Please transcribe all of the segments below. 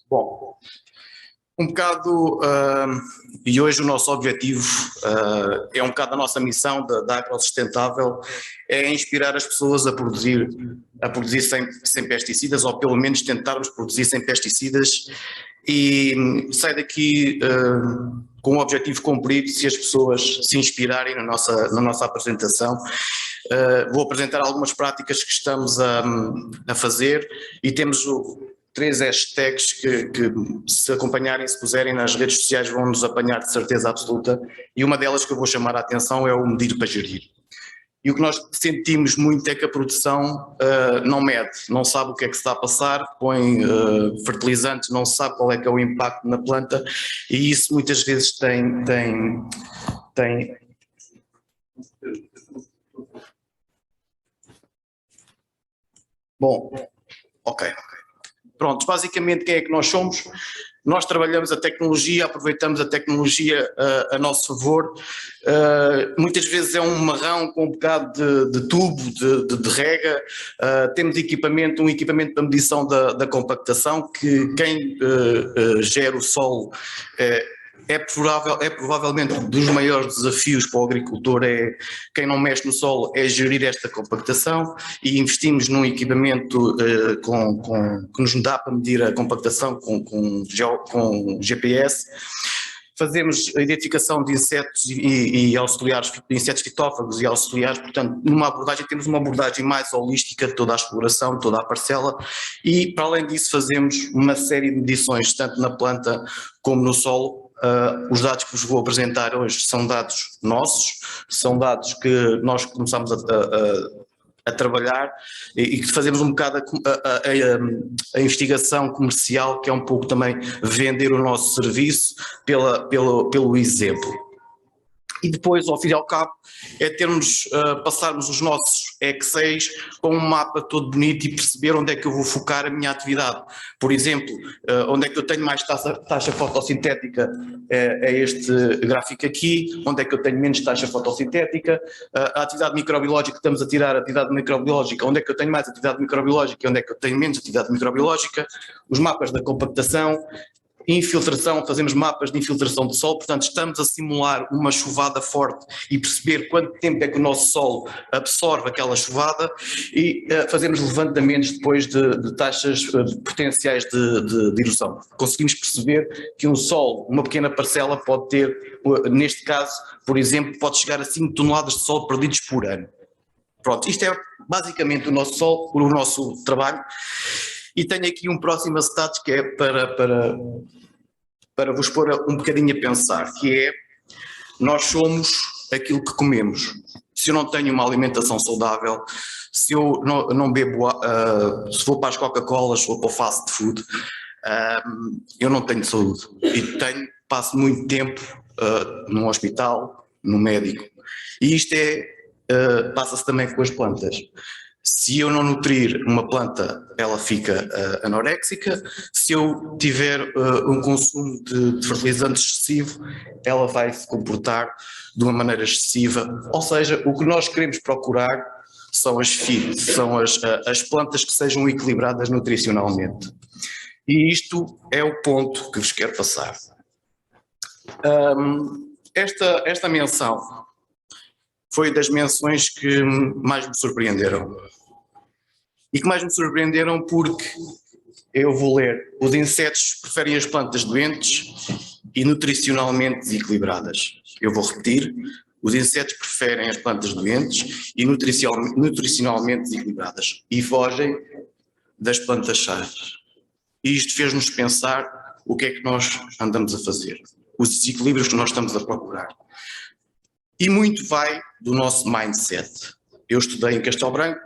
Bom, um bocado, e hoje o nosso objetivo é um bocado a nossa missão da Agrosustentável, é inspirar as pessoas a produzir sem pesticidas, ou pelo menos tentarmos produzir sem pesticidas, e sai daqui com o objetivo cumprido se as pessoas se inspirarem na nossa apresentação. Vou apresentar algumas práticas que estamos a fazer e temos três hashtags que se acompanharem, se puserem nas redes sociais vão nos apanhar de certeza absoluta, e uma delas que eu vou chamar a atenção é o medir para gerir. E o que nós sentimos muito é que a produção não mede, não sabe o que é que se está a passar, põe fertilizantes, não sabe qual é que é o impacto na planta, e isso muitas vezes tem. Bom, ok. Pronto, basicamente quem é que nós somos? Nós trabalhamos a tecnologia, aproveitamos a tecnologia a nosso favor, muitas vezes é um marrão com um bocado de tubo, de rega, temos um equipamento para medição da compactação, que quem gera o solo é provavelmente um dos maiores desafios para o agricultor, quem não mexe no solo é gerir esta compactação, e investimos num equipamento que nos dá para medir a compactação com GPS. Fazemos a identificação de insetos e auxiliares, insetos fitófagos e auxiliares, portanto, temos uma abordagem mais holística de toda a exploração, de toda a parcela, e para além disso fazemos uma série de medições, tanto na planta como no solo. Os dados que vos vou apresentar hoje são dados nossos, são dados que nós começamos a trabalhar e que fazemos um bocado a investigação comercial, que é um pouco também vender o nosso serviço pelo exemplo. E depois, ao fim e ao cabo, é passarmos os nossos Exceis com um mapa todo bonito e perceber onde é que eu vou focar a minha atividade. Por exemplo, onde é que eu tenho mais taxa fotossintética é este gráfico aqui, onde é que eu tenho menos taxa fotossintética, a atividade microbiológica, estamos a tirar a atividade microbiológica, onde é que eu tenho mais atividade microbiológica e onde é que eu tenho menos atividade microbiológica, os mapas da compactação, infiltração, fazemos mapas de infiltração de solo, portanto estamos a simular uma chuvada forte e perceber quanto tempo é que o nosso solo absorve aquela chuvada, e fazemos levantamentos depois de taxas potenciais de erosão. Conseguimos perceber que um solo, uma pequena parcela pode ter, neste caso, por exemplo, pode chegar a 5 toneladas de solo perdidos por ano. Pronto, isto é basicamente o nosso trabalho. E tenho aqui um próximo stats que é para vos pôr um bocadinho a pensar, que é: nós somos aquilo que comemos. Se eu não tenho uma alimentação saudável, se eu não bebo, se vou para as Coca-Colas, se vou para o fast food, eu não tenho saúde. E passo muito tempo num hospital, no médico. E isto passa-se também com as plantas. Se eu não nutrir uma planta, ela fica anoréxica. Se eu tiver um consumo de fertilizante excessivo, ela vai se comportar de uma maneira excessiva. Ou seja, o que nós queremos procurar são as plantas que sejam equilibradas nutricionalmente. E isto é o ponto que vos quero passar. Esta menção foi das menções que mais me surpreenderam. E que mais me surpreenderam porque eu vou ler: os insetos preferem as plantas doentes e nutricionalmente desequilibradas. Eu vou repetir: os insetos preferem as plantas doentes e nutricionalmente desequilibradas e fogem das plantas sãs. E isto fez-nos pensar o que é que nós andamos a fazer, os desequilíbrios que nós estamos a procurar. E muito vai do nosso mindset. Eu estudei em Castelo Branco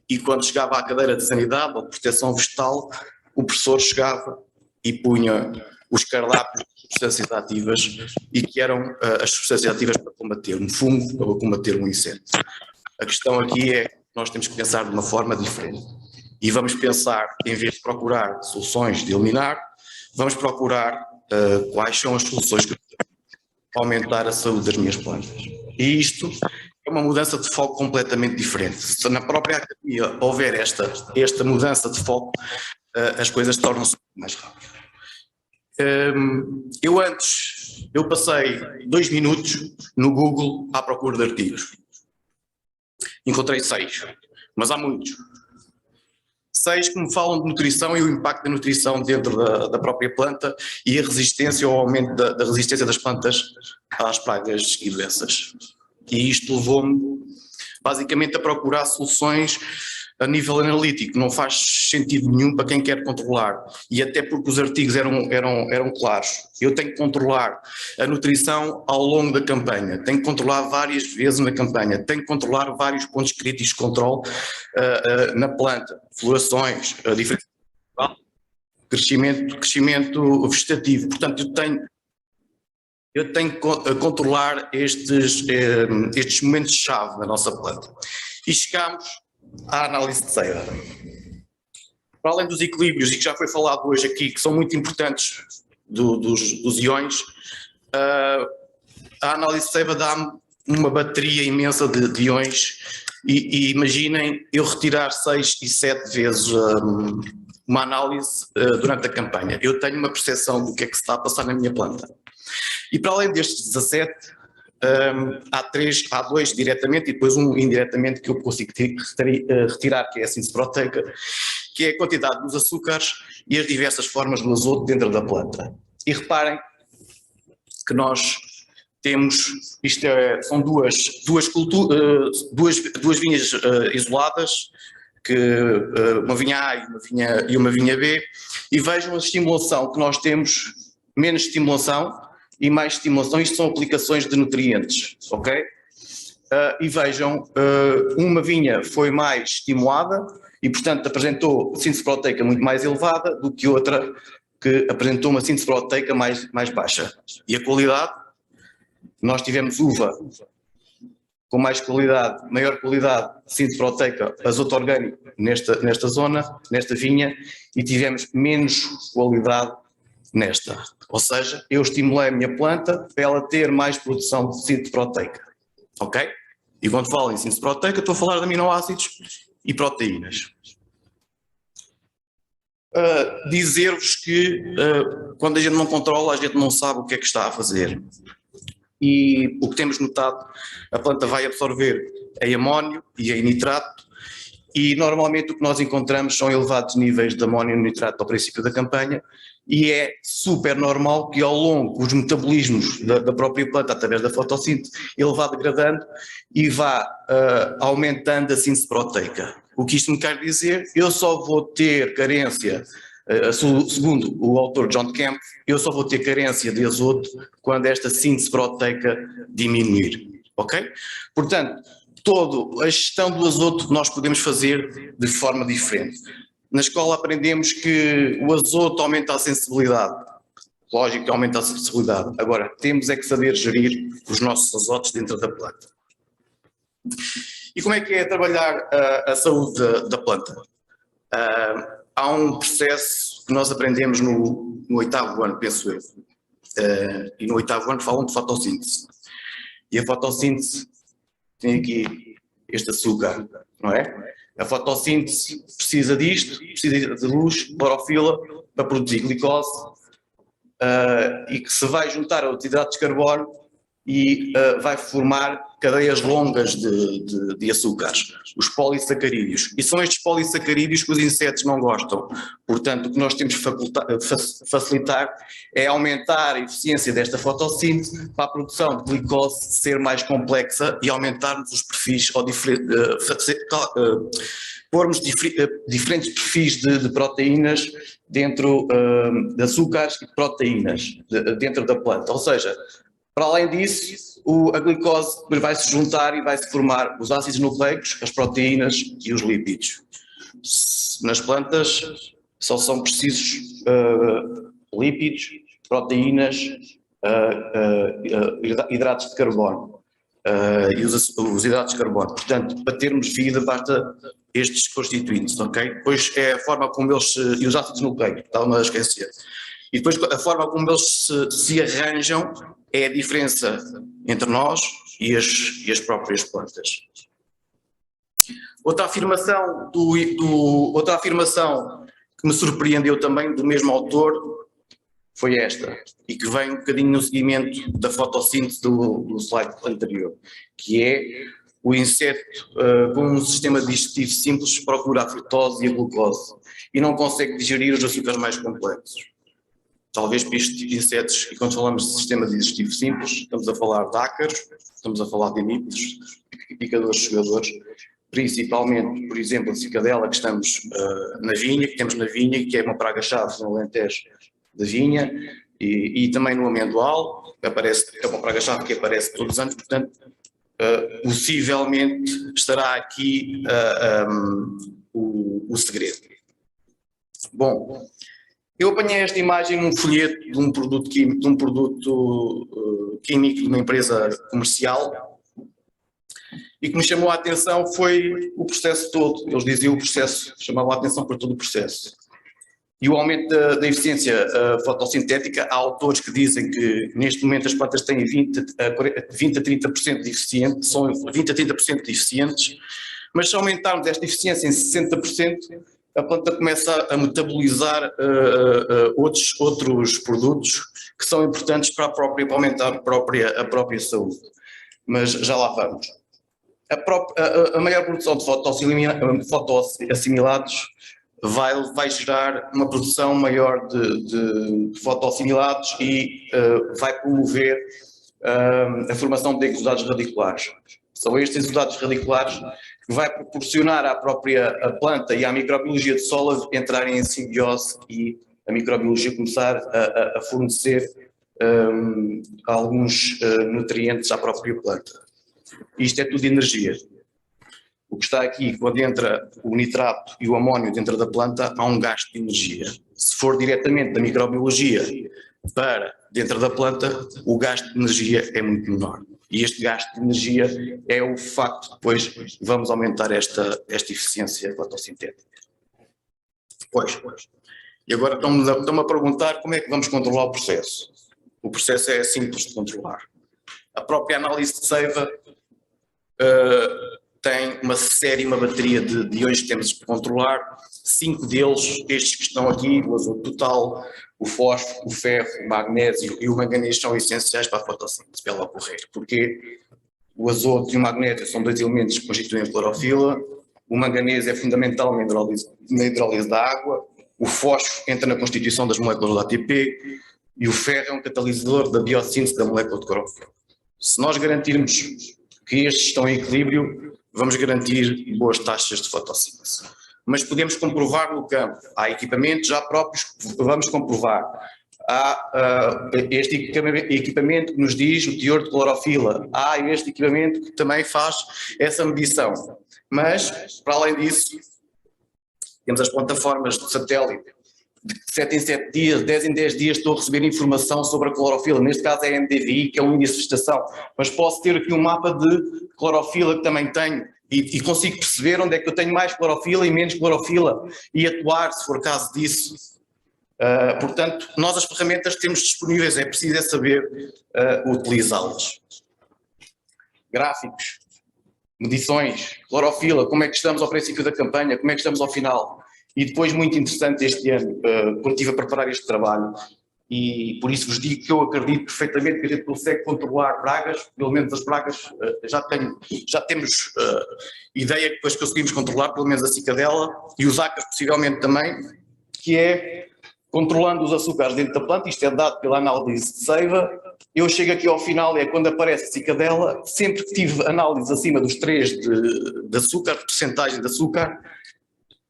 e quando chegava à cadeira de sanidade ou de proteção vegetal, o professor chegava e punha os cardápios de substâncias ativas, e que eram as substâncias ativas para combater um fungo ou para combater um inseto. A questão aqui é que nós temos que pensar de uma forma diferente. E vamos pensar, em vez de procurar soluções de eliminar, vamos procurar quais são as soluções que aumentar a saúde das minhas plantas. E isto é uma mudança de foco completamente diferente. Se na própria academia houver esta mudança de foco, as coisas tornam-se mais rápidas. Eu passei 2 minutos no Google à procura de artigos. Encontrei 6, mas há muitos. 6 que me falam de nutrição e o impacto da nutrição dentro da própria planta e a resistência ou o aumento da resistência das plantas às pragas e doenças. E isto levou-me basicamente a procurar soluções a nível analítico. Não faz sentido nenhum para quem quer controlar, e até porque os artigos eram claros. Eu tenho que controlar a nutrição ao longo da campanha, tenho que controlar várias vezes na campanha, tenho que controlar vários pontos críticos de controle na planta, florações, crescimento vegetativo. Portanto, eu tenho que controlar estes momentos-chave da nossa planta. E chegamos à análise de seiva. Para além dos equilíbrios, e que já foi falado hoje aqui, que são muito importantes dos iões, a análise de seiva dá-me uma bateria imensa de iões, e imaginem eu retirar 6 e 7 vezes uma análise durante a campanha. Eu tenho uma percepção do que é que se está a passar na minha planta. E para além destes 17, há 2 diretamente e depois um indiretamente que eu consigo retirar, que é a síntese proteica, que é a quantidade dos açúcares e as diversas formas do azoto dentro da planta. E reparem que nós temos, são duas vinhas isoladas, uma vinha A e uma vinha B, e vejam a estimulação que nós temos, menos estimulação e mais estimulação. Isto são aplicações de nutrientes, ok? E vejam, uma vinha foi mais estimulada e, portanto, apresentou síntese proteica muito mais elevada do que outra que apresentou uma síntese proteica mais baixa. E a qualidade, nós tivemos uva com mais qualidade, maior qualidade de síntese proteica, azoto orgânico nesta zona, nesta vinha, e tivemos menos qualidade nesta. Ou seja, eu estimulei a minha planta para ela ter mais produção de síntese proteica, ok? E quando falo em síntese proteica, estou a falar de aminoácidos e proteínas. Dizer-vos que quando a gente não controla, a gente não sabe o que é que está a fazer. E o que temos notado, a planta vai absorver a amónio e a nitrato, e normalmente o que nós encontramos são elevados níveis de amónio e nitrato ao princípio da campanha, e é super normal que ao longo os metabolismos da própria planta, através da fotossíntese, ele vá degradando e vá aumentando a síntese proteica. O que isto me quer dizer? Eu só vou ter carência, segundo o autor John Kemp, eu só vou ter carência de azoto quando esta síntese proteica diminuir, ok? Portanto, toda a gestão do azoto nós podemos fazer de forma diferente. Na escola aprendemos que o azoto aumenta a sensibilidade. Lógico que aumenta a sensibilidade. Agora, temos é que saber gerir os nossos azotos dentro da planta. E como é que é trabalhar a saúde da planta? Há um processo que nós aprendemos no 8º ano, penso eu. E no 8º ano falam de fotossíntese. E a fotossíntese tem aqui este açúcar, não é? A fotossíntese precisa disto, precisa de luz, clorofila, para produzir glicose, e que se vai juntar aos hidratos de carbono e vai formar cadeias longas de açúcares, os polissacarídeos. E são estes polissacarídeos que os insetos não gostam. Portanto, o que nós temos que facilitar é aumentar a eficiência desta fotossíntese para a produção de glicose ser mais complexa e aumentarmos os perfis, ou pormos diferentes perfis de proteínas dentro de açúcares e proteínas dentro da planta. Ou seja, para além disso, a glicose vai-se juntar e vai-se formar os ácidos nucleicos, as proteínas e os lipídios. Nas plantas só são precisos lípidos, proteínas, hidratos de carbono e os hidratos de carbono. Portanto, para termos vida basta estes constituintes, ok? Depois é a forma como eles e os ácidos nucleicos, estava a esquecer. E depois a forma como eles se arranjam é a diferença entre nós e as próprias plantas. Outra afirmação que me surpreendeu também, do mesmo autor, foi esta, e que vem um bocadinho no seguimento da fotossíntese do slide anterior, que é o inseto com um sistema digestivo simples procura a frutose e a glucose e não consegue digerir os açúcares mais complexos. Talvez para este tipo de insetos, e quando falamos de sistema digestivo simples, estamos a falar de ácaros, estamos a falar de hemípteros, picadores, jogadores, principalmente, por exemplo, a cicadela que estamos na vinha, que temos na vinha, que é uma praga-chave no Alentejo da vinha, e também no amendoal, é uma praga-chave que aparece todos os anos, portanto, possivelmente estará aqui o segredo. Bom, eu apanhei esta imagem num folheto de um produto químico, químico de uma empresa comercial, e que me chamou a atenção foi o processo todo. Eles diziam o processo, chamavam a atenção para todo o processo. E o aumento da eficiência fotossintética, há autores que dizem que neste momento as plantas têm 20 a 30% de eficiente, são 20 a 30% de eficientes, mas se aumentarmos esta eficiência em 60%, a planta começa a metabolizar outros produtos que são importantes para aumentar a própria saúde. Mas já lá vamos. A maior produção de fotoassimilados vai gerar uma produção maior de fotoassimilados e vai promover a formação de exudados radiculares. São estes exudados radiculares que vai proporcionar à própria planta e à microbiologia do solo entrarem em simbiose e a microbiologia começar a fornecer alguns nutrientes à própria planta. Isto é tudo energia. O que está aqui, quando entra o nitrato e o amónio dentro da planta, há um gasto de energia. Se for diretamente da microbiologia para dentro da planta, o gasto de energia é muito menor. E este gasto de energia é o facto de depois vamos aumentar esta eficiência fotossintética. Pois. E agora estão-me a perguntar como é que vamos controlar o processo. O processo é simples de controlar. A própria análise de seiva tem uma bateria de iões que temos de controlar. 5 deles, estes que estão aqui, o azoto total, o fósforo, o ferro, o magnésio e o manganês são essenciais para a fotossíntese, para ela ocorrer. Porque o azoto e o magnésio são 2 elementos que constituem a clorofila, o manganês é fundamental na hidrólise da água, o fósforo entra na constituição das moléculas do ATP e o ferro é um catalisador da biossíntese da molécula de clorofila. Se nós garantirmos que estes estão em equilíbrio, vamos garantir boas taxas de fotossíntese. Mas podemos comprovar no campo. Há equipamentos já próprios que vamos comprovar. Há este equipamento que nos diz o teor de clorofila. Há este equipamento que também faz essa medição. Mas, para além disso, temos as plataformas de satélite. De 7 em 7 dias, 10 em 10 dias estou a receber informação sobre a clorofila. Neste caso é a MDVI, que é o índice de vegetação. Mas posso ter aqui um mapa de clorofila que também tenho. E consigo perceber onde é que eu tenho mais clorofila e menos clorofila e atuar se for caso disso. Portanto, nós as ferramentas que temos disponíveis, é preciso saber utilizá-las. Gráficos, medições, clorofila, como é que estamos ao princípio da campanha, como é que estamos ao final. E depois, muito interessante este ano, quando estive a preparar este trabalho, e por isso vos digo que eu acredito perfeitamente que a gente consegue controlar pragas, pelo menos as pragas já temos ideia que depois conseguimos controlar, pelo menos a cicadela e os ácaros possivelmente também, que é controlando os açúcares dentro da planta. Isto é dado pela análise de seiva. Eu chego aqui ao final, é quando aparece a cicadela, sempre que tive análise acima dos 3 de açúcar, de percentagem de açúcar,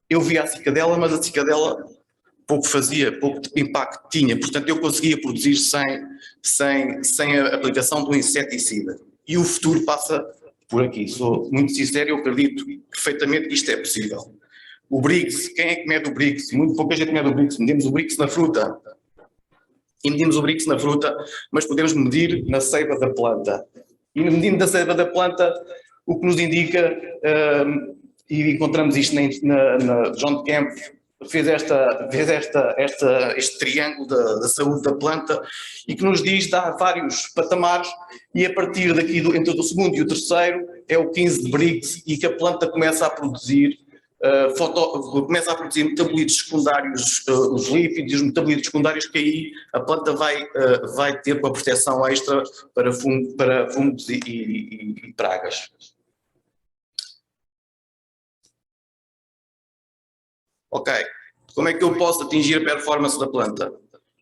eu via a cicadela, mas a cicadela pouco fazia, pouco impacto tinha, portanto eu conseguia produzir sem a aplicação do inseticida. E o futuro passa por aqui, sou muito sincero, eu acredito perfeitamente que isto é possível. O Brix, quem é que mede o Brix? Muito pouca gente mede o Brix, medimos o Brix na fruta. E medimos o Brix na fruta, mas podemos medir na seiva da planta. E medindo na seiva da planta, o que nos indica, e encontramos isto na John Kemp, fez este triângulo da saúde da planta e que nos diz, dá vários patamares e a partir daqui entre o segundo e o terceiro é o 15 de Brix e que a planta começa a produzir começa a produzir metabolitos secundários, os lípidos e os metabolitos secundários, que aí a planta vai ter uma proteção extra para fungos e pragas. Ok, como é que eu posso atingir a performance da planta?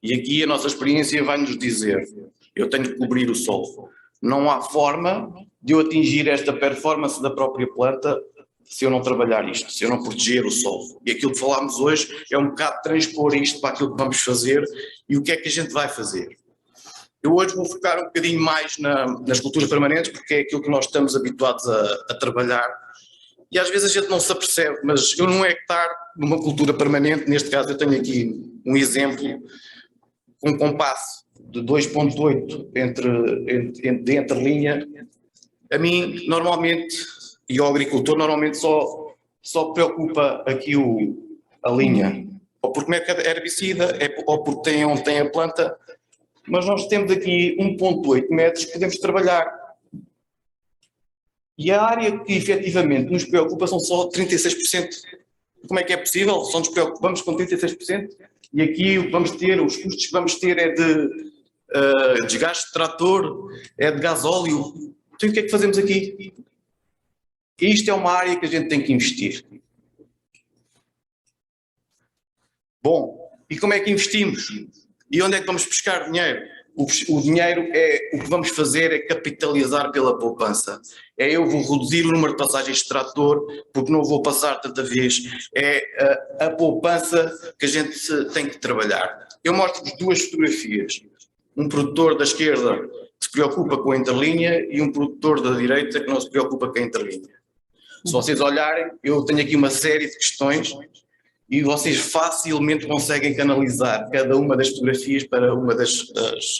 E aqui a nossa experiência vai nos dizer, eu tenho que cobrir o solo. Não há forma de eu atingir esta performance da própria planta se eu não trabalhar isto, se eu não proteger o solo. E aquilo que falámos hoje é um bocado transpor isto para aquilo que vamos fazer e o que é que a gente vai fazer. Eu hoje vou focar um bocadinho mais nas culturas permanentes, porque é aquilo que nós estamos habituados a trabalhar. E às vezes a gente não se apercebe, mas eu num hectare, numa cultura permanente, neste caso eu tenho aqui um exemplo, um compasso de 2.8 de entrelinha. A mim, normalmente, e o agricultor normalmente só preocupa aqui a linha, ou porque mete herbicida, ou porque tem onde tem a planta, mas nós temos aqui 1.8 metros que podemos trabalhar. E a área que efetivamente nos preocupa são só 36%. Como é que é possível? Só nos preocupamos com 36%? E aqui o que vamos ter, os custos que vamos ter é de desgaste de trator, é de gasóleo. Então o que é que fazemos aqui? Isto é uma área que a gente tem que investir. Bom, e como é que investimos? E onde é que vamos buscar dinheiro? O dinheiro o que vamos fazer é capitalizar pela poupança. Eu vou reduzir o número de passagens de trator, porque não vou passar tanta vez. É a poupança que a gente tem que trabalhar. Eu mostro-vos duas fotografias. Um produtor da esquerda que se preocupa com a interlinha e um produtor da direita que não se preocupa com a interlinha. Se vocês olharem, eu tenho aqui uma série de questões e vocês facilmente conseguem canalizar cada uma das fotografias para uma das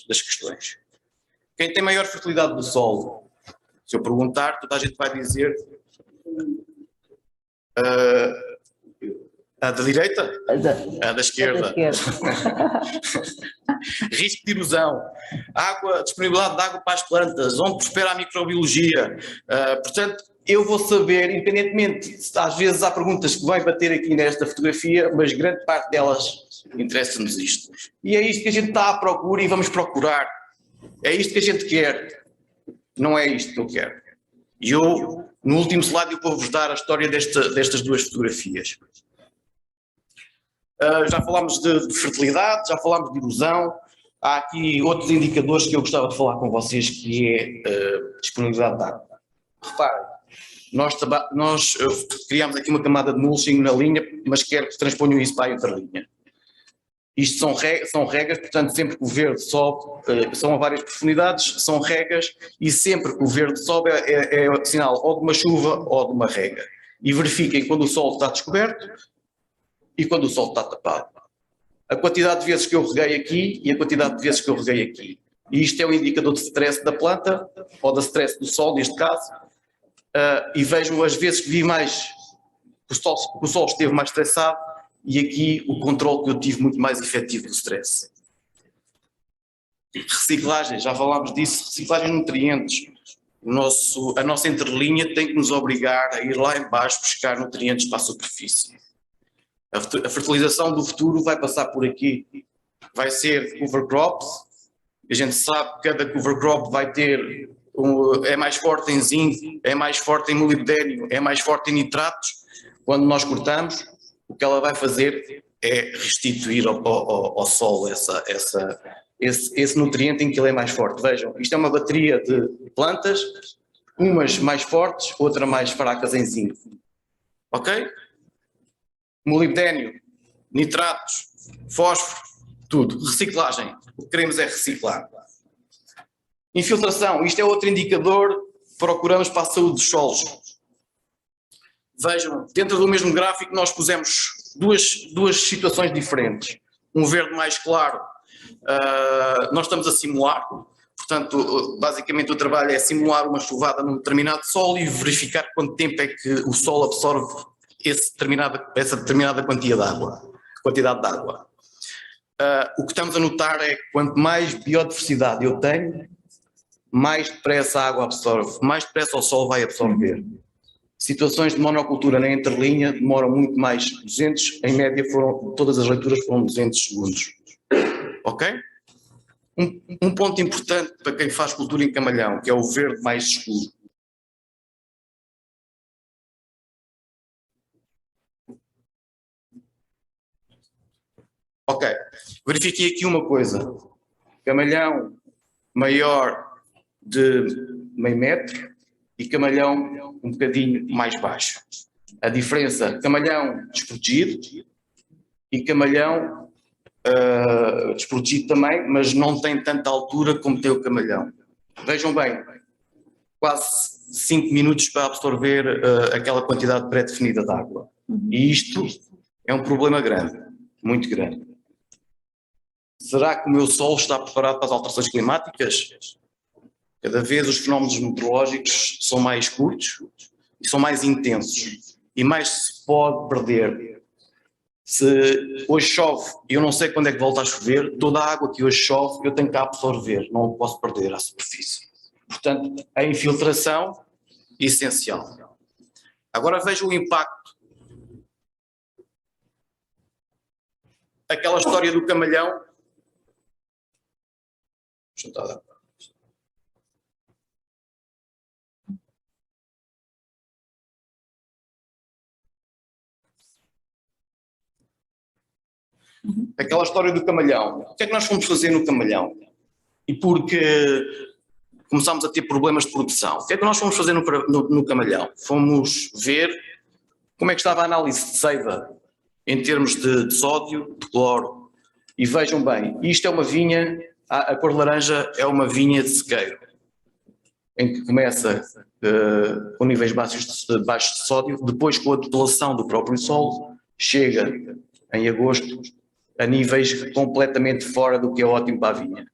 questões. Quem tem maior fertilidade do solo? Se eu perguntar, toda a gente vai dizer a da direita? A da esquerda. Risco de erosão, disponibilidade de água para as plantas, onde prospera a microbiologia. Portanto, eu vou saber, independentemente, às vezes há perguntas que vai bater aqui nesta fotografia, mas grande parte delas interessa-nos isto. E é isto que a gente está à procura e vamos procurar. É isto que a gente quer. Não é isto que eu quero. E eu, no último slide, eu vou-vos dar a história destas duas fotografias. Já falámos de fertilidade, já falámos de erosão. Há aqui outros indicadores que eu gostava de falar com vocês, que é disponibilidade de água. Reparem, nós criámos aqui uma camada de mulching na linha, mas quero que transponham isso para a outra linha. Isto são regas, portanto, sempre que o verde sobe, são a várias profundidades, são regas, e sempre que o verde sobe é sinal ou de uma chuva ou de uma rega. E verifiquem quando o solo está descoberto e quando o solo está tapado. A quantidade de vezes que eu reguei aqui e a quantidade de vezes que eu reguei aqui. E isto é um indicador de stress da planta, ou da stress do solo, neste caso, e vejam as vezes que vi mais, que o solo esteve mais estressado, e aqui o controle que eu tive muito mais efetivo do stress. Reciclagem, já falámos disso, reciclagem de nutrientes. A nossa entrelinha tem que nos obrigar a ir lá em baixo buscar nutrientes para a superfície. A fertilização do futuro vai passar por aqui. Vai ser cover crops. A gente sabe que cada cover crop vai ter, é mais forte em zinco, é mais forte em molibdênio, é mais forte em nitratos. Quando nós cortamos, o que ela vai fazer é restituir ao solo esse nutriente em que ele é mais forte. Vejam, isto é uma bateria de plantas, umas mais fortes, outras mais fracas em zinco. Ok? Molibdênio, nitratos, fósforo, tudo. Reciclagem. O que queremos é reciclar. Infiltração. Isto é outro indicador que procuramos para a saúde dos solos. Vejam, dentro do mesmo gráfico nós pusemos duas situações diferentes. Um verde mais claro, nós estamos a simular, portanto, basicamente o trabalho é simular uma chuvada num determinado solo e verificar quanto tempo é que o solo absorve essa determinada quantidade de água. O que estamos a notar é que quanto mais biodiversidade eu tenho, mais depressa a água absorve, mais depressa o solo vai absorver. Situações de monocultura na entrelinha demoram muito mais, 200, em média todas as leituras foram 200 segundos. Ok? Um ponto importante para quem faz cultura em camalhão, que é o verde mais escuro. Ok, verifiquei aqui uma coisa. Camalhão maior de meio metro e camalhão um bocadinho mais baixo. A diferença, camalhão desprotegido e camalhão desprotegido também, mas não tem tanta altura como tem o camalhão. Vejam bem, quase 5 minutos para absorver aquela quantidade pré-definida de água. E isto é um problema grande, muito grande. Será que o meu solo está preparado para as alterações climáticas? Cada vez os fenómenos meteorológicos são mais curtos e são mais intensos. E mais se pode perder. Se hoje chove e eu não sei quando é que volta a chover, toda a água que hoje chove eu tenho que absorver, não posso perder à superfície. Portanto, a infiltração é essencial. Agora veja o impacto. Aquela história do camalhão. Deixa eu dar. Aquela história do camalhão. O que é que nós fomos fazer no camalhão? E porque começámos a ter problemas de produção. O que é que nós fomos fazer no camalhão? Fomos ver como é que estava a análise de seiva em termos de sódio, de cloro. E vejam bem, isto é uma vinha, a cor laranja é uma vinha de sequeiro, em que começa com níveis baixos de sódio, depois com a depelação do próprio solo, chega em agosto a níveis completamente fora do que é ótimo para a vinha.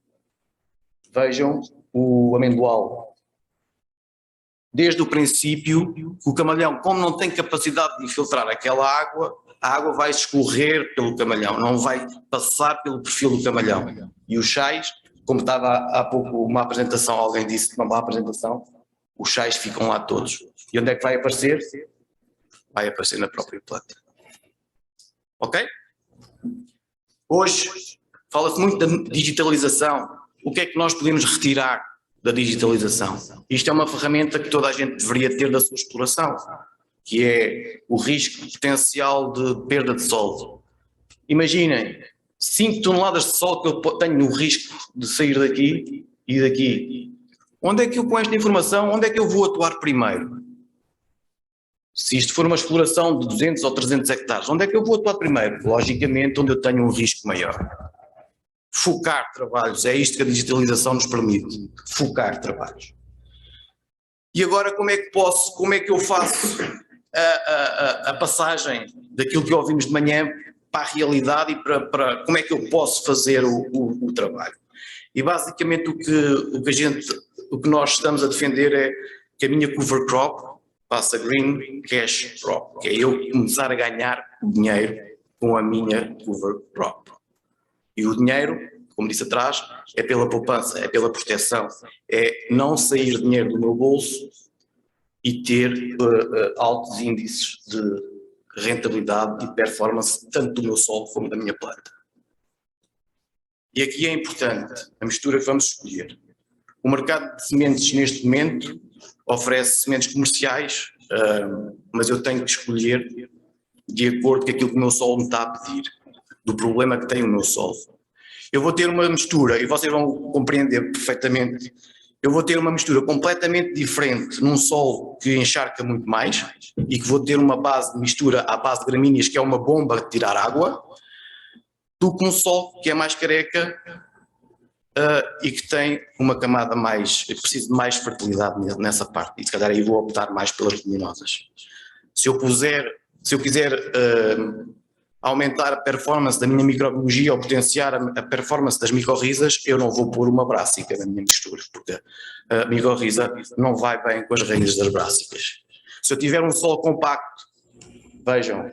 Vejam o amendoal. Desde o princípio, o camalhão, como não tem capacidade de infiltrar aquela água, a água vai escorrer pelo camalhão, não vai passar pelo perfil do camalhão. E os sais, como estava há pouco uma apresentação, alguém disse numa apresentação, os sais ficam lá todos. E onde é que vai aparecer? Vai aparecer na própria planta. Ok? Hoje fala-se muito da digitalização. O que é que nós podemos retirar da digitalização? Isto é uma ferramenta que toda a gente deveria ter da sua exploração, que é o risco potencial de perda de solo. Imaginem, 5 toneladas de solo que eu tenho no risco de sair daqui e daqui. Onde é que eu, com esta informação, onde é que eu vou atuar primeiro? Se isto for uma exploração de 200 ou 300 hectares, onde é que eu vou atuar primeiro? Logicamente, onde eu tenho um risco maior. Focar trabalhos, é isto que a digitalização nos permite, focar trabalhos. E agora como é que eu faço a passagem daquilo que ouvimos de manhã para a realidade e para como é que eu posso fazer o trabalho? E basicamente o que nós estamos a defender é que a minha cover crop passa green cash crop, que é eu começar a ganhar dinheiro com a minha cover crop. E o dinheiro, como disse atrás, é pela poupança, é pela proteção, é não sair dinheiro do meu bolso e ter altos índices de rentabilidade e performance, tanto do meu solo como da minha planta. E aqui é importante a mistura que vamos escolher. O mercado de sementes neste momento oferece sementes comerciais, mas eu tenho que escolher de acordo com aquilo que o meu solo me está a pedir, do problema que tem o meu solo. Eu vou ter uma mistura, e vocês vão compreender perfeitamente, eu vou ter uma mistura completamente diferente num solo que encharca muito mais e que vou ter uma base de mistura à base de gramíneas, que é uma bomba de tirar água, do que um solo que é mais careca e que tem uma camada mais, eu preciso de mais fertilidade nessa parte, e se calhar aí vou optar mais pelas leguminosas. Se eu quiser aumentar a performance da minha microbiologia ou potenciar a performance das micorrizas, eu não vou pôr uma brássica na minha mistura, porque a micorriza não vai bem com as raízes das brássicas. Se eu tiver um solo compacto, vejam,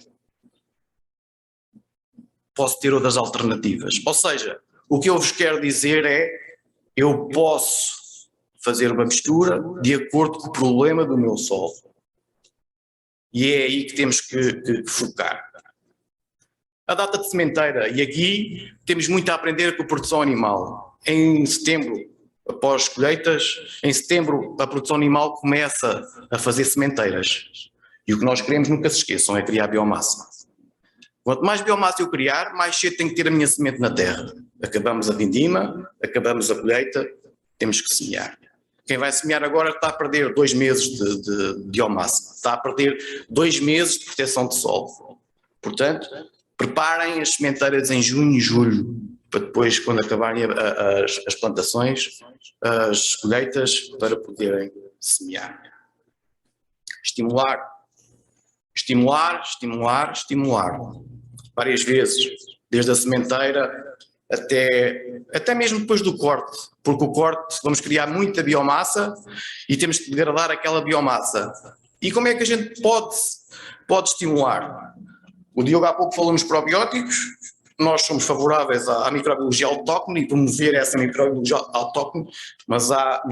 posso ter outras alternativas. Ou seja, o que eu vos quero dizer é, eu posso fazer uma mistura de acordo com o problema do meu solo. E é aí que temos que focar. A data de sementeira, e aqui temos muito a aprender com a produção animal. Em setembro, após as colheitas, em setembro a produção animal começa a fazer sementeiras. E o que nós queremos, nunca se esqueçam, é criar biomassa. Quanto mais biomassa eu criar, mais cedo tenho que ter a minha semente na terra. Acabamos a vindima, acabamos a colheita, temos que semear. Quem vai semear agora está a perder 2 meses de biomassa, está a perder 2 meses de proteção de sol. Portanto, preparem as sementeiras em junho e julho, para depois, quando acabarem as plantações, as colheitas, para poderem semear. Estimular. Estimular, estimular, estimular. Várias vezes, desde a sementeira até mesmo depois do corte, porque o corte vamos criar muita biomassa e temos que degradar aquela biomassa. E como é que a gente pode estimular? O Diogo há pouco falou nos probióticos, nós somos favoráveis à microbiologia autóctone e promover essa microbiologia autóctone, mas há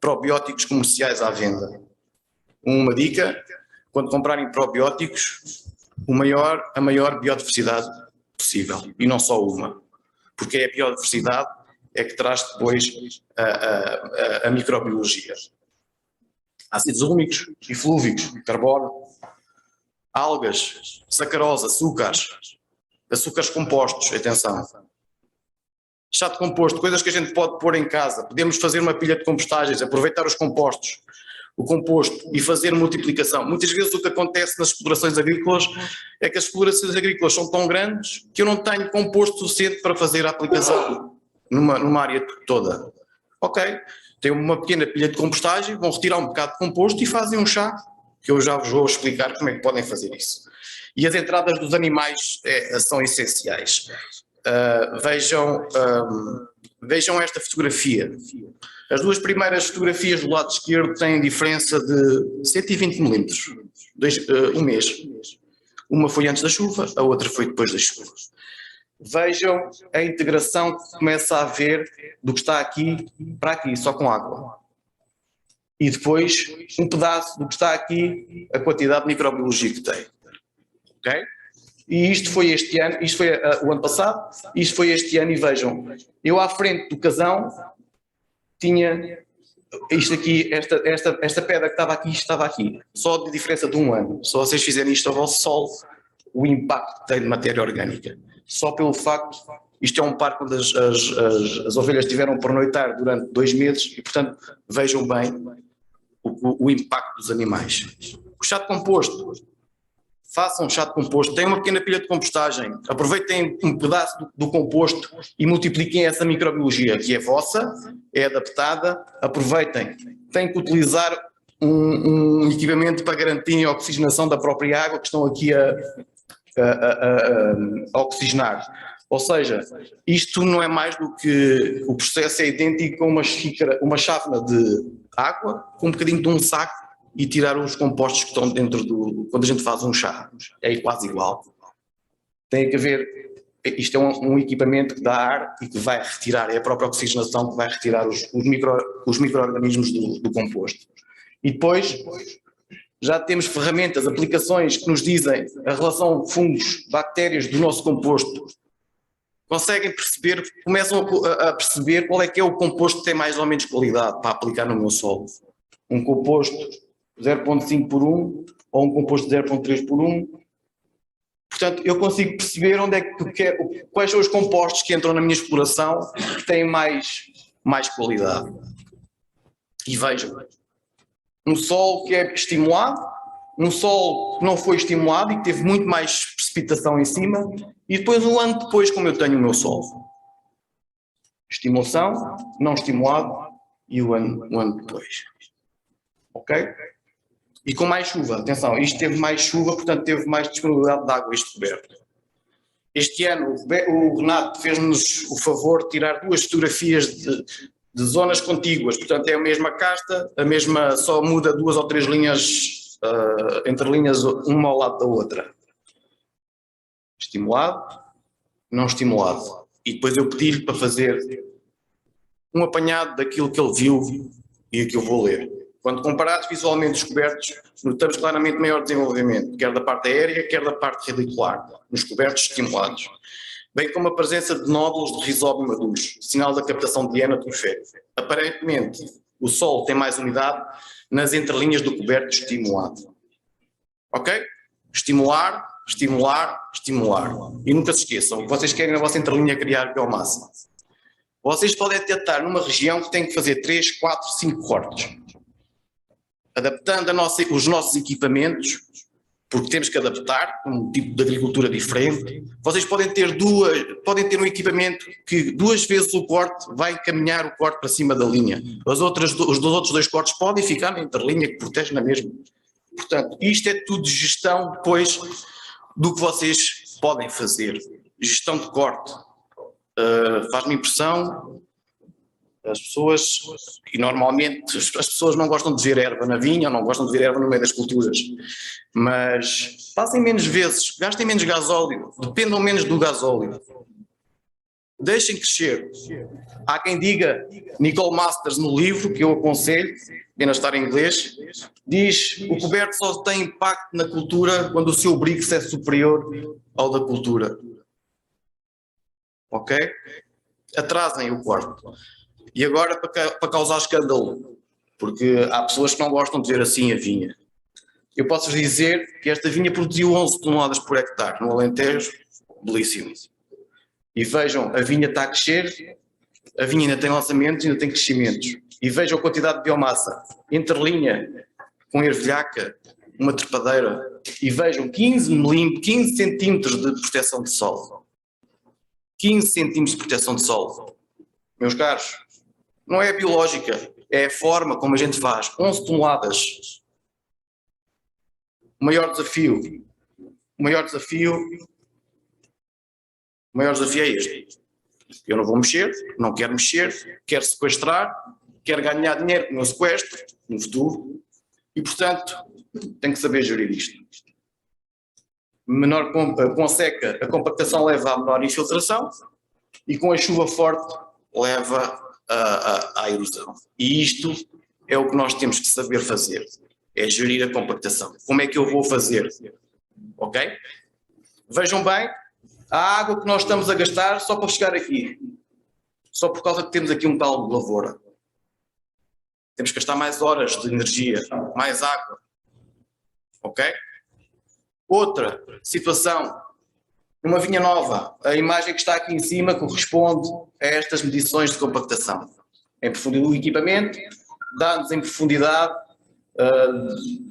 probióticos comerciais à venda. Uma dica, quando comprarem probióticos, a maior biodiversidade possível, e não só uma, porque é a biodiversidade é que traz depois a microbiologia. Ácidos úmicos e flúvicos, carbono, algas, sacarose, açúcares compostos, atenção. Chá de composto, coisas que a gente pode pôr em casa, podemos fazer uma pilha de compostagens, aproveitar os compostos, o composto e fazer multiplicação. Muitas vezes o que acontece nas explorações agrícolas é que as explorações agrícolas são tão grandes que eu não tenho composto suficiente para fazer a aplicação numa área toda. Ok, tem uma pequena pilha de compostagem, vão retirar um bocado de composto e fazem um chá, que eu já vos vou explicar como é que podem fazer isso. E as entradas dos animais são essenciais. Vejam esta fotografia. As duas primeiras fotografias do lado esquerdo têm diferença de 120 milímetros, um mês. Uma foi antes da chuva, a outra foi depois da chuva. Vejam a integração que começa a haver do que está aqui para aqui, só com água. E depois um pedaço do que está aqui, a quantidade de microbiologia que tem. Ok? E isto foi este ano, isto foi o ano passado, isto foi este ano, e vejam, eu à frente do casão tinha isto aqui, esta pedra que estava aqui, só de diferença de um ano. Se vocês fizerem isto ao vosso solo, o impacto que tem de matéria orgânica. Só pelo facto, isto é um parque onde as ovelhas tiveram por noitar durante 2 meses e, portanto, vejam bem o impacto dos animais. O chá de composto. Façam um chá de composto, têm uma pequena pilha de compostagem, aproveitem um pedaço do composto e multipliquem essa microbiologia que é vossa, é adaptada, aproveitem. Têm que utilizar um equipamento para garantir a oxigenação da própria água que estão aqui a oxigenar. Ou seja, isto não é mais do que o processo é idêntico a uma chávena de água com um bocadinho de um saco e tirar os compostos que estão dentro quando a gente faz um chá. É quase igual. Tem que haver, isto é um equipamento que dá ar e que vai retirar, é a própria oxigenação que vai retirar os micro-organismos do composto. E depois já temos ferramentas, aplicações que nos dizem a relação fungos, bactérias do nosso composto. Conseguem perceber, começam a perceber qual é que é o composto que tem mais ou menos qualidade para aplicar no meu solo. Um composto 0.5 por 1 ou um composto 0.3 por 1. Portanto, eu consigo perceber quais são os compostos que entram na minha exploração que têm mais qualidade. E vejam, um solo que é estimulado, um solo que não foi estimulado e que teve muito mais precipitação em cima, e depois um ano depois como eu tenho o meu solo. Estimulação, não estimulado e um ano depois. Ok? E com mais chuva, atenção, isto teve mais chuva, portanto teve mais disponibilidade de água, este coberto. Este ano o Renato fez-nos o favor de tirar 2 fotografias de zonas contíguas, portanto é a mesma casta, só muda 2 ou 3 linhas, entre linhas uma ao lado da outra. Estimulado, não estimulado. E depois eu pedi-lhe para fazer um apanhado daquilo que ele viu e que eu vou ler. Quando comparados visualmente os cobertos, notamos claramente maior desenvolvimento, quer da parte aérea, quer da parte radicular, nos cobertos estimulados, bem como a presença de nódulos de rizóbio maduros, sinal da captação de IAN atmosférico. Aparentemente, o solo tem mais umidade nas entrelinhas do coberto estimulado. Ok? Estimular, estimular, estimular. E nunca se esqueçam, vocês querem na vossa entrelinha criar biomassa. Vocês podem tentar numa região que tem que fazer 3, 4, 5 cortes. Adaptando os nossos equipamentos, porque temos que adaptar um tipo de agricultura diferente. Vocês podem ter um equipamento que 2 vezes o corte vai encaminhar o corte para cima da linha. Os outros 2 cortes podem ficar na interlinha que protege na mesma. Portanto, isto é tudo gestão depois do que vocês podem fazer. Gestão de corte. Faz-me impressão, as pessoas, e normalmente as pessoas não gostam de ver erva na vinha, ou não gostam de ver erva no meio das culturas, mas passem menos vezes, gastem menos gasóleo, dependam menos do gasóleo. Deixem crescer. Há quem diga, Nicole Masters no livro, que eu aconselho, apenas estar em inglês, diz: o coberto só tem impacto na cultura quando o seu brix é superior ao da cultura. Ok? Atrasem o corte. E agora, para causar escândalo, porque há pessoas que não gostam de ver assim a vinha. Eu posso-vos dizer que esta vinha produziu 11 toneladas por hectare no Alentejo, belíssimo. E vejam, a vinha está a crescer, a vinha ainda tem lançamentos, ainda tem crescimentos. E vejam a quantidade de biomassa, interlinha, com ervilhaca, uma trepadeira. E vejam, 15 centímetros de proteção de solo. 15 centímetros de proteção de solo. Meus caros, não é a biológica, é a forma como a gente faz. 11 toneladas. O maior desafio é este. Eu não vou mexer, não quero mexer, quero sequestrar, quero ganhar dinheiro com o meu sequestro no futuro e, portanto, tenho que saber gerir isto. Com seca, a compactação leva a menor infiltração e com a chuva forte leva à erosão. E isto é o que nós temos que saber fazer, é gerir a compactação. Como é que eu vou fazer? Ok? Vejam bem, a água que nós estamos a gastar só para chegar aqui, só por causa que temos aqui um caldo de lavoura. Temos que gastar mais horas de energia, mais água. Ok? Outra situação, numa vinha nova, a imagem que está aqui em cima corresponde a estas medições de compactação. Em profundidade do equipamento, dá-nos em profundidade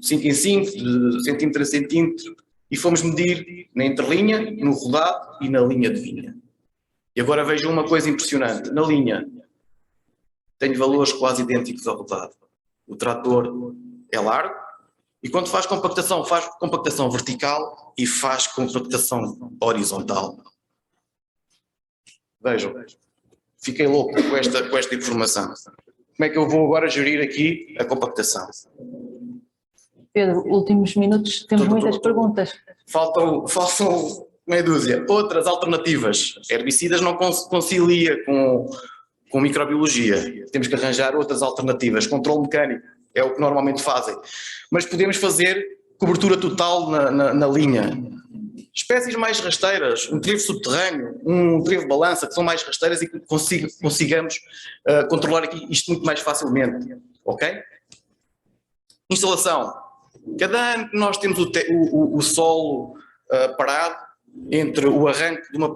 5 em 5, de centímetro a centímetro, e fomos medir na interlinha, no rodado e na linha de vinha. E agora vejam uma coisa impressionante. Na linha, tenho valores quase idênticos ao rodado. O trator é largo, e quando faz compactação vertical e faz compactação horizontal. Vejam, fiquei louco com esta informação. Como é que eu vou agora gerir aqui a compactação? Pedro, últimos minutos, temos muitas perguntas. Faltam meia dúzia. Outras alternativas. Herbicidas não concilia com microbiologia. Temos que arranjar outras alternativas. Controle mecânico é o que normalmente fazem. Mas podemos fazer cobertura total na linha. Espécies mais rasteiras, um trevo subterrâneo, um trevo balança, que são mais rasteiras e que consigamos controlar aqui isto muito mais facilmente. Ok? Instalação. Cada ano que nós temos o solo parado entre o arranque de uma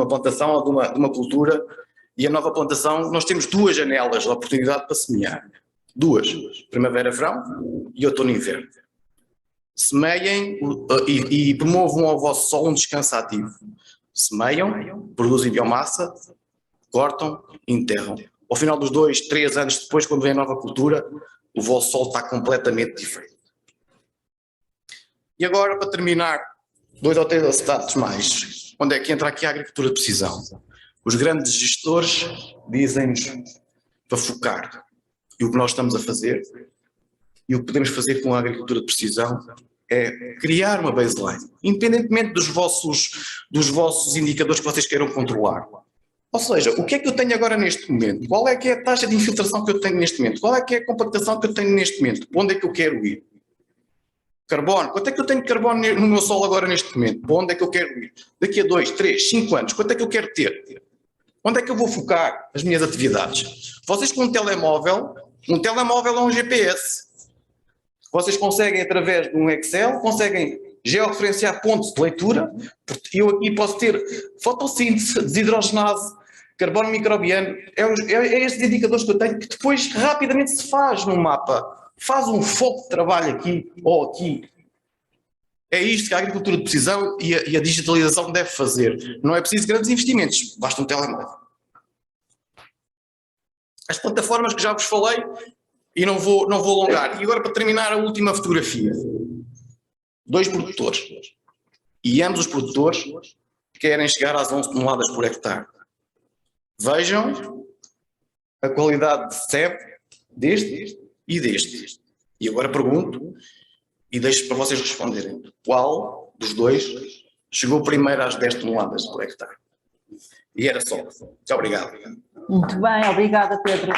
plantação ou de uma cultura e a nova plantação, nós temos 2 janelas de oportunidade para semear. 2. Primavera-verão e outono-inverno. Semeiem e promovam ao vosso solo um descanso ativo. Semeiam, produzem biomassa, cortam e enterram. Ao final dos 2, 3 anos depois, quando vem a nova cultura, o vosso solo está completamente diferente. E agora, para terminar, 2 ou 3 dados mais. Onde é que entra aqui a agricultura de precisão? Os grandes gestores dizem-nos para focar. E o que nós estamos a fazer, e o que podemos fazer com a agricultura de precisão, é criar uma baseline, independentemente dos vossos indicadores que vocês queiram controlar. Ou seja, o que é que eu tenho agora neste momento? Qual é que é a taxa de infiltração que eu tenho neste momento? Qual é que é a compactação que eu tenho neste momento? Para onde é que eu quero ir? Carbono. Quanto é que eu tenho de carbono no meu solo agora neste momento? Para onde é que eu quero ir? Daqui a 2, 3, 5 anos, quanto é que eu quero ter? Onde é que eu vou focar as minhas atividades? Vocês com um telemóvel é um GPS. Vocês conseguem, através de um Excel, conseguem georreferenciar pontos de leitura. Eu aqui posso ter fotossíntese, desidrogenase, carbono microbiano. É estes indicadores que eu tenho que depois rapidamente se faz no mapa. Faz um foco de trabalho aqui ou aqui. É isto que a agricultura de precisão e a digitalização deve fazer. Não é preciso grandes investimentos, basta um telemóvel. As plataformas que já vos falei, e não vou alongar. E agora, para terminar, a última fotografia. 2 produtores. E ambos os produtores querem chegar às 11 toneladas por hectare. Vejam a qualidade de sebe deste e deste. E agora pergunto, e deixo para vocês responderem, qual dos dois chegou primeiro às 10 toneladas por hectare? E era só. Muito obrigado. Muito bem, obrigada, Pedro.